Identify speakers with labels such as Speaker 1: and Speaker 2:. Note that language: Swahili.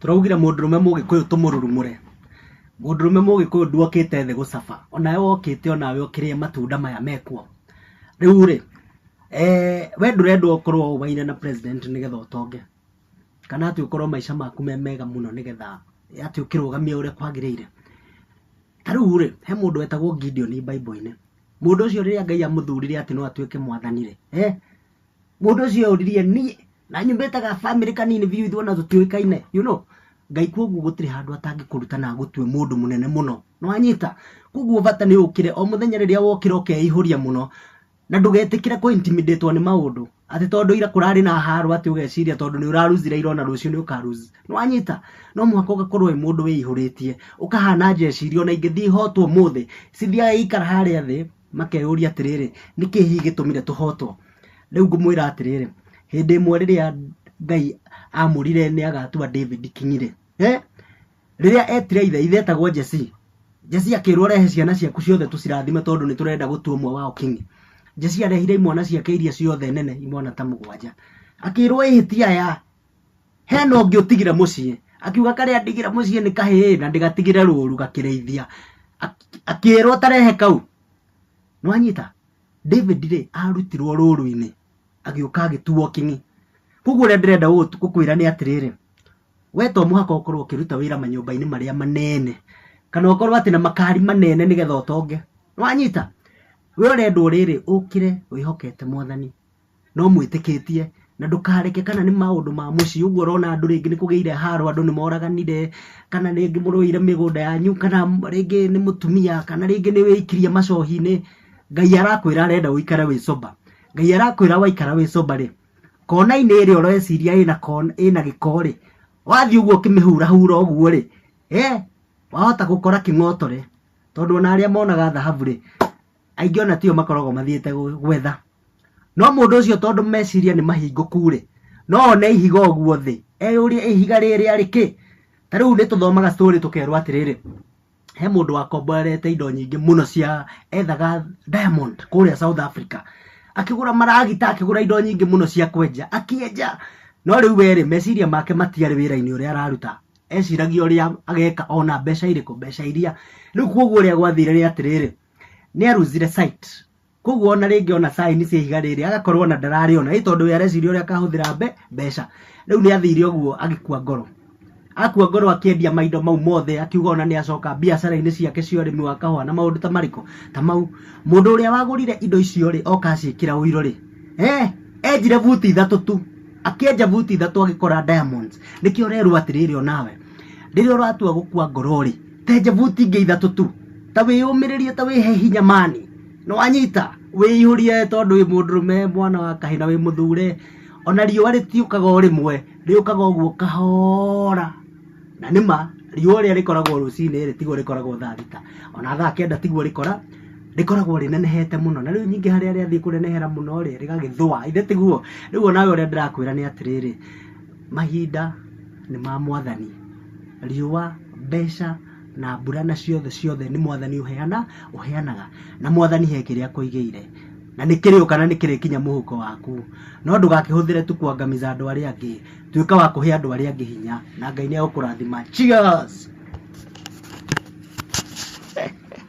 Speaker 1: turaugire mundurume mugikuyu tumururumure mundurume mugikuyu nduokite thi gucaba onawe wokite onawe okirie matunda maya mekwo riu ri we ndurendwo ukorwo ubaine na president nigetha utonge kana ati ukorwo maisha maku mega muno nigetha ati ukirugamia uria kwagirire tariu ri he mundu wetagwo Gideon Bible-ini mundu ucio riria Ngai amuthurire ati no atuike mwathani ri mundu ucio uririe ni na nyumbetaga family kanini view ithona tutiuikaine Ngai koguo gutiri handu atangikuruta na agutue mundu munene muno no anyita koguo bata ni ukire o muthenya riria wokira ukeihuria muno na ndugetikire ku intimidate ni maundu ati tondu ira kurari na haru ati ugeciria tondu ni uraruzira irona rucio ni ukaruzi no anyita no muhaka ugakorwo wi mundu wihuritie ukahana jeciria ona ingithii hotwo muthi cithia ikara haria thi makeuria atiriri niki higitumire tuhotwo riu ngumwira atiriri hindi imwe riria Ngai amurire ni agatua David Kingi riria etire ithe etagwo Jesse akirwo rehe ciana ciaku ciothe tucirathime tondu ni turenda gutua umwe wao Kingi Jesse arehire imwana ciake iria ciothe nene imwana ta mugwanja akirwo ihitia ya hena ungi utigira mucii akiuga kare andigira mucii ni kahii na ndigatigire ruru gakireithia akirwo tarehe kau no anyita David ri arutirwo ruru-ini agiuka agituo Kingi koguo ria ndirenda gukwira ni atiriri we to muhaka ukorwo ukiruta wira manyumba-ini maria manene kana ukorwo ati na makari manene nigetha utonge no anyita we urendwo riri ukire wihokete mwathani no mwitikitie na ndukareke kana ni maundu ma mucii uguo urona andu ringi ni kugeire haro andu ni moraganire kana ringi muruire migunda yanyu kana ringi ni mutumia kana ringi ni wikirie macohi-ini Ngai arakwira arenda uikare wi soba Ngai arakwira waikara wi soba ri kona-ini iri ureciria ina gikori wathi uguo kimihura hura uguo ri wahota gukora kingoto ri tondu ona aria monaga thahabu ri aingi ona tio makoragwo mathiete gwetha no mundu ucio tondu meciria ni mahinguku ri no one ihiga uguo thi eyurie ihiga riri ari ki tariu ni tuthomaga story tukerwo atiriri he mundu wakomborete indo nyingi muno cia ethaga diamond kuria South Africa akigura maragita akigura indo nyingi muno cia kwenja akienja no riu weri meciria make matiari wira-ini uria araruta eciragia uria ageka ona mbeca iriku mbeca iria riu koguo uria gwathire ri atiriri ni aruzire site koguo ona ringi ona sign cia ihiga riri agakorwo na ndarari ona itondu we areciria uria akahuthira mbeca riu ni athire uguo agikua ngoro akua ngoro akiendia maindo mau mothe akiuga ona ni acoka biacara-ini ciake cia urimi wa kahua na maundu ta mariko ta mau mundu uria wagurire indo icio ri oka ciikira uiro ri enjire buti ithatu tu akienja buti ithatu agikora diamonds nikio rerwo atiriri onawe riria uratua gukua ngoro ri tenja buti ingi ithatu tu ta wiyumiririe ta wihe hinya mani no anyita wiihurie tondu wi mundurume mwana wa kahina wi muthure ona riua ritiukaga rimwe riukaga uguo kahora na nima riua ria rikoragwo rucini ri tigo rikoragwo thaa thita ona thaa kenda tiguo rikoragwo rinenehete muno na riu nyingi haria riathii kunenehera muno ri rigagithwa ithe tiguo riu nawe uria ndirakwira ni atiriri mahinda ni ma mwathani riua mbeca na mbura na ciothe ni mwathani uheanaga na mwathani he kiria kuigeire na nikirio kana nikiri kinya muhuko waku no ndugakihuthire tu kuangamiza andu aria angi tuika wa kuhe andu aria angi hinya na Ngai ni agukurathima cheers.